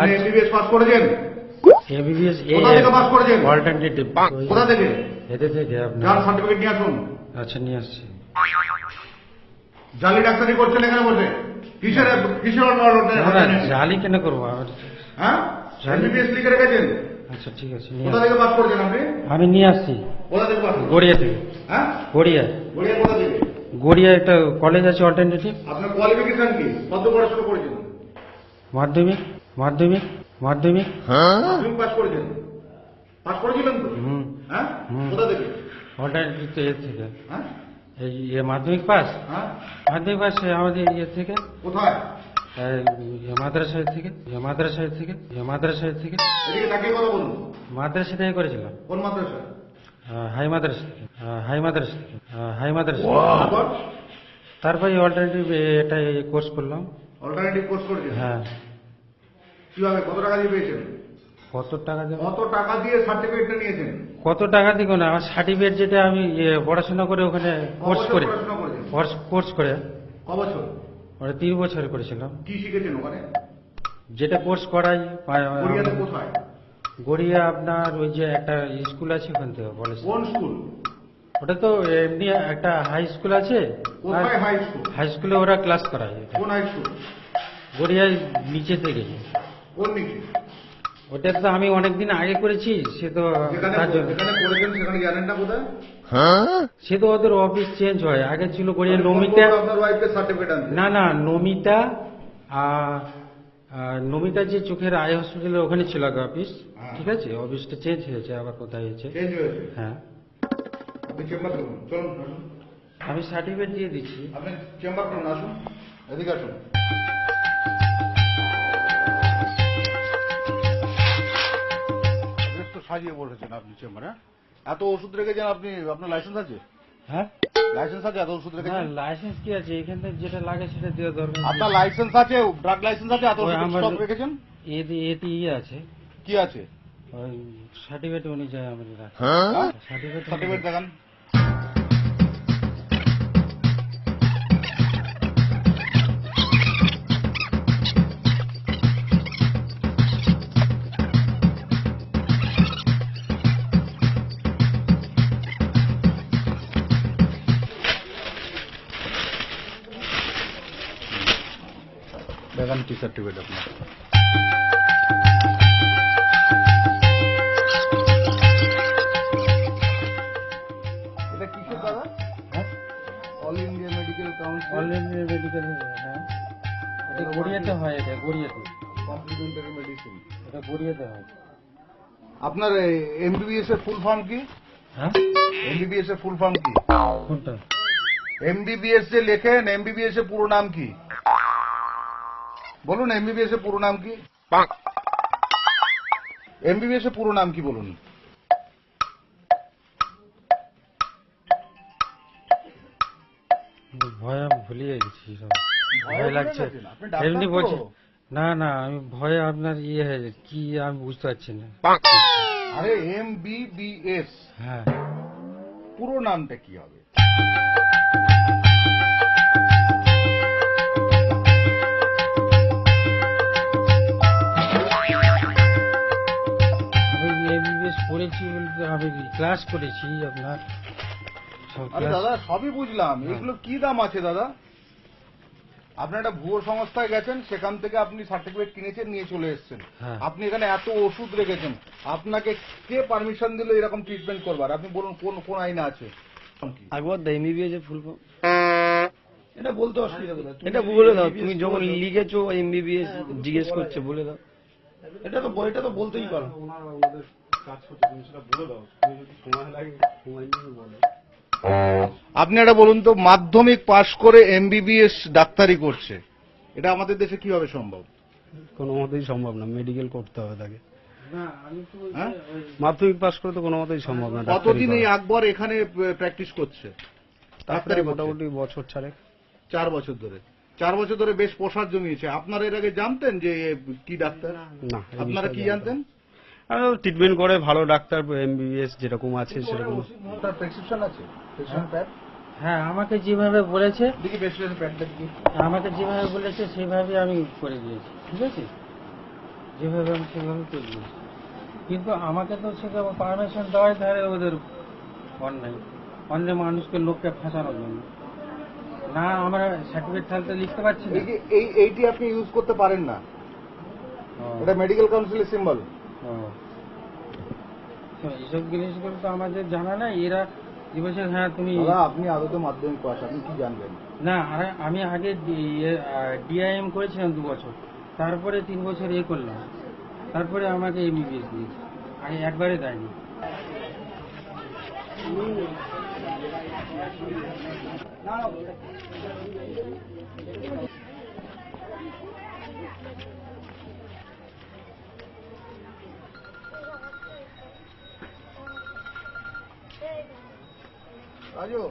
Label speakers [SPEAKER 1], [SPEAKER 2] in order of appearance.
[SPEAKER 1] আপনি MBBS pass করেছেন?
[SPEAKER 2] MBBS
[SPEAKER 1] কোথা থেকে পাস করেছেন?
[SPEAKER 2] অল্টারনেটিভ
[SPEAKER 1] কোথা থেকে?
[SPEAKER 2] এতে থেকে আপনার
[SPEAKER 1] যার সার্টিফিকেট নিয়ে আসুন।
[SPEAKER 2] আচ্ছা নিয়ে আসছি।
[SPEAKER 1] জালি ডাক্তারি করছেন এখানে বসে? কিসের কিসের
[SPEAKER 2] জালি কেন করবো আবার?
[SPEAKER 1] হ্যাঁ, এমবিবিএস লিখে রেখেছেন।
[SPEAKER 2] আচ্ছা ঠিক আছে নিয়ে
[SPEAKER 1] কোথা থেকে পাস করেছেন আপনি?
[SPEAKER 2] আমি নিয়ে আসছি
[SPEAKER 1] কোথা থেকে পাস?
[SPEAKER 2] গড়িয়া থেকে।
[SPEAKER 1] হ্যাঁ,
[SPEAKER 2] গড়িয়া
[SPEAKER 1] গড়িয়া কোথা থেকে?
[SPEAKER 2] গড়িয়া একটা কলেজ আছে অল্টারনেটিভ।
[SPEAKER 1] আপনার কোয়ালিফিকেশন কি? কত পড়াশোনা করেছেন?
[SPEAKER 2] মাধ্যমিক মাধ্যমিক মাধ্যমিক
[SPEAKER 1] মাধ্যমিক পাস করেছেন? পাস করেছিলেন তো? হ্যাঁ, কোথা থেকে?
[SPEAKER 2] অল্টারনেটিভ তো এর থেকে।
[SPEAKER 1] হ্যাঁ,
[SPEAKER 2] এই মাধ্যমিক পাস,
[SPEAKER 1] হ্যাঁ,
[SPEAKER 2] মাধ্যমিক পাস আমাদের ইয়ে থেকে,
[SPEAKER 1] কোথায়?
[SPEAKER 2] মাদ্রাসায় থেকে, মাদ্রাসায় থেকে, মাদ্রাসায় থেকে,
[SPEAKER 1] এদিকে তাকিয়ে কথা বলুন।
[SPEAKER 2] মাদ্রাসা থেকে করেছিলাম।
[SPEAKER 1] কোন মাদ্রাসা?
[SPEAKER 2] হাই মাদ্রাসা থেকে, হাই মাদ্রাসা থেকে, হাই মাদ্রাসা।
[SPEAKER 1] তারপর
[SPEAKER 2] তারপরে অল্টারনেটিভ এটা কোর্স করলাম।
[SPEAKER 1] অল্টারনেটিভ কোর্স করেছেন?
[SPEAKER 2] হ্যাঁ।
[SPEAKER 1] কিভাবে, কত টাকা দিয়ে পেয়েছেন?
[SPEAKER 2] কত টাকা দেবো?
[SPEAKER 1] কত টাকা দিয়ে সার্টিফিকেটটা নিয়েছেন?
[SPEAKER 2] কত টাকা দিব না, আমার সার্টিফিকেট যেটা আমি পড়াশোনা করে ওখানে কোর্স করে,
[SPEAKER 1] পড়াশোনা করেছেন?
[SPEAKER 2] কোর্স করে
[SPEAKER 1] ক বছর?
[SPEAKER 2] ওটা 3 বছর করেছিলাম।
[SPEAKER 1] কি শিখেছেন ওখানে?
[SPEAKER 2] যেটা কোর্স করাই
[SPEAKER 1] কোরিয়াতে কোথায়?
[SPEAKER 2] গড়িয়া আপনার ওই যে একটা স্কুল আছে ওখান থেকে বলে।
[SPEAKER 1] কোন স্কুল?
[SPEAKER 2] ওটা তো এমনি একটা হাই স্কুল আছে।
[SPEAKER 1] কোথায় হাই স্কুল?
[SPEAKER 2] হাই স্কুলে ওরা ক্লাস করায়।
[SPEAKER 1] কোন হাই স্কুল?
[SPEAKER 2] গড়িয়ায় নিচে থেকে।
[SPEAKER 1] কোন নিচে?
[SPEAKER 2] ওটা তো আমি অনেকদিন আগে করেছি, সে তো
[SPEAKER 1] যেখানে
[SPEAKER 2] তার জন্য
[SPEAKER 1] যেখানে করেছেন সেখানে জানেন না কোথায়?
[SPEAKER 2] সে তো ওদের অফিস চেঞ্জ হয়, আগে ছিল গড়িয়া নমিতা।
[SPEAKER 1] আপনার ওয়াইফের সার্টিফিকেট আনতে?
[SPEAKER 2] না না নমিতা, নমিতা যে চোখের আই হসপিটালের ওখানে ছিল আগে অফিস। ঠিক আছে, অফিসটা চেঞ্জ হয়েছে, আবার কোথায় হয়েছে?
[SPEAKER 1] চেঞ্জ হয়েছে?
[SPEAKER 2] হ্যাঁ।
[SPEAKER 1] আপনি চেম্বার করুন, চলুন আসুন।
[SPEAKER 2] আমি সার্টিফিকেট দিয়ে দিচ্ছি।
[SPEAKER 1] আপনি চেম্বার করুন, আসুন, এদিকে আসুন। বেশ তো সাজিয়ে বসেছেন আপনি চেম্বারে। এত ওষুধ রেখেছেন আপনি, আপনার লাইসেন্স আছে?
[SPEAKER 2] হ্যাঁ
[SPEAKER 1] লাইসেন্স আছে? এত ওষুধ
[SPEAKER 2] হ্যাঁ,
[SPEAKER 1] রেখেছেন?
[SPEAKER 2] লাইসেন্স কি আছে, এখান থেকে যেটা লাগে সেটা দেওয়া দরকার।
[SPEAKER 1] আপনার লাইসেন্স আছে, ড্রাগ লাইসেন্স আছে? এত ওষুধ
[SPEAKER 2] আমার
[SPEAKER 1] স্টক রেখেছেন?
[SPEAKER 2] এতে এতে ইয়ে আছে,
[SPEAKER 1] কি আছে?
[SPEAKER 2] ওই সার্টিফিকেট অনুযায়ী আমাদের রাখা। সার্টিফিকেট
[SPEAKER 1] সার্টিফিকেট দেখান। দেখান কি সার্টিফিকেট আপনার? এটা কিসের দাদা?
[SPEAKER 2] হ্যাঁ,
[SPEAKER 1] all India medical council
[SPEAKER 2] all India medical. হ্যাঁ, এটা গড়িয়াতে হয়, এটা গড়িয়াতে,
[SPEAKER 1] কমপ্লিমেন্টারি মেডিসিন।
[SPEAKER 2] এটা গড়িয়াতে হয়।
[SPEAKER 1] আপনার এমবিবিএস এর ফুল ফর্ম কি?
[SPEAKER 2] হ্যাঁ,
[SPEAKER 1] এমবিবিএস এর ফুল ফর্ম কি?
[SPEAKER 2] কোনটা?
[SPEAKER 1] এমবিবিএস যে লেখেন, এমবিবিএস এর পুরো নাম কি বলুন? এমবিবিএস এর পুরো নাম কি? এমবিবিএস এর পুরো নাম কি বলুন?
[SPEAKER 2] ভয় আমি ভুলিয়ে গেছি সব, ভয় লাগছে।
[SPEAKER 1] আপনি ডাক্তার
[SPEAKER 2] এমনি
[SPEAKER 1] তো?
[SPEAKER 2] বলছি না না, আমি ভয়ে আপনার ইয়ে হয়ে যাচ্ছে, কি আমি বুঝতে পারছি না।
[SPEAKER 1] আরে এমবিবিএস
[SPEAKER 2] হ্যাঁ,
[SPEAKER 1] পুরো নামটা কি হবে?
[SPEAKER 2] আমি এমবিবিএস পড়েছি বলতে আমি ক্লাস করেছি আপনার সব
[SPEAKER 1] আরে
[SPEAKER 2] ক্লাস।
[SPEAKER 1] দাদা সবই বুঝলাম, এগুলো কি দাম আছে দাদা? আপনি একটা ভুয়ো সংস্থায় গেছেন, সেখান থেকে আপনি সার্টিফিকেট কিনেছেন, নিয়ে চলে এসেছেন।
[SPEAKER 2] হ্যাঁ।
[SPEAKER 1] আপনি এখানে এত ওষুধ রেখেছেন, আপনাকে কে পারমিশন দিল এরকম ট্রিটমেন্ট করবার? আপনি বলুন কোন কোন আইনে আছে?
[SPEAKER 3] একবার এমবিবিএস এর ফুল ফর্ম
[SPEAKER 1] এটা বলতে অসুবিধা কোথায়?
[SPEAKER 3] এটা বলে দাও, তুমি যখন লিখেছো এমবিবিএস জিজ্ঞেস করছে, বলে দাও।
[SPEAKER 1] এটা তো বলতেই পারো। আপনি এটা বলুন তো, মাধ্যমিক পাশ করে এমবিবিএস ডাক্তারি করছে, এটা আমাদের দেশে কিভাবে সম্ভব?
[SPEAKER 3] কোনো মতেই সম্ভব না, মেডিকেল করতে হবে তাকে।
[SPEAKER 2] না আমি তো
[SPEAKER 1] হ্যাঁ?
[SPEAKER 3] মাধ্যমিক পাস করে তো কোনো মতেই সম্ভব না।
[SPEAKER 1] কতদিন এই আকবর এখানে প্র্যাকটিস করছে?
[SPEAKER 3] ডাক্তারি
[SPEAKER 1] ডাক্তারি
[SPEAKER 3] মোটামুটি বছর ছাড়েক।
[SPEAKER 1] 4 বছর ধরে। 4 বছর ধরে বেশ প্রসার জমিয়েছে। আপনারা এর আগে জানতেন যে এ কি ডাক্তার?
[SPEAKER 3] না,
[SPEAKER 1] আপনারা কি জানতেন?
[SPEAKER 3] ট্রিটমেন্ট করে ভালো ডাক্তার, এমবিবিএস যেরকম আছে সেরকম।
[SPEAKER 1] তার প্রেসক্রিপশন আছে? Prescription pad?
[SPEAKER 2] হ্যাঁ, আমাকে যেভাবে বলেছে,
[SPEAKER 1] দেখি প্রেসক্রিপশন প্যাডটা দেখি।
[SPEAKER 2] আমাকে যেভাবে বলেছে সেভাবে আমি করে দিয়েছি। ঠিক আছে, যেভাবে আমি সেভাবে করে দিয়েছি, কিন্তু আমাকে তো সেটা পারমিশন দেওয়াই ধারে ওদের অন্যায়, অন্য মানুষকে লোককে ফাঁসানোর জন্য। না আমরা সার্টিফিকেট থাকতে লিখতে পারছি না।
[SPEAKER 1] এই যে এইটি আপনি ইউজ করতে পারেন না,
[SPEAKER 2] ও,
[SPEAKER 1] এটা মেডিকেল কাউন্সিলের সিম্বল।
[SPEAKER 2] ও। তো এইসব জিনিসগুলো তো আমাদের জানা নাই। এরা কি বলছে, হ্যাঁ তুমি
[SPEAKER 1] দাদা আপনি আদতে মাধ্যমিক পাস, আপনি কি জানবেন?
[SPEAKER 2] না, আমি আগে ডিআইএম করেছিলাম 2 বছর, তারপরে 3 বছর করলাম, তারপরে আমাকে এমবিবিএস দিয়েছে, আগে একবারে দেয়নি।
[SPEAKER 1] রাজু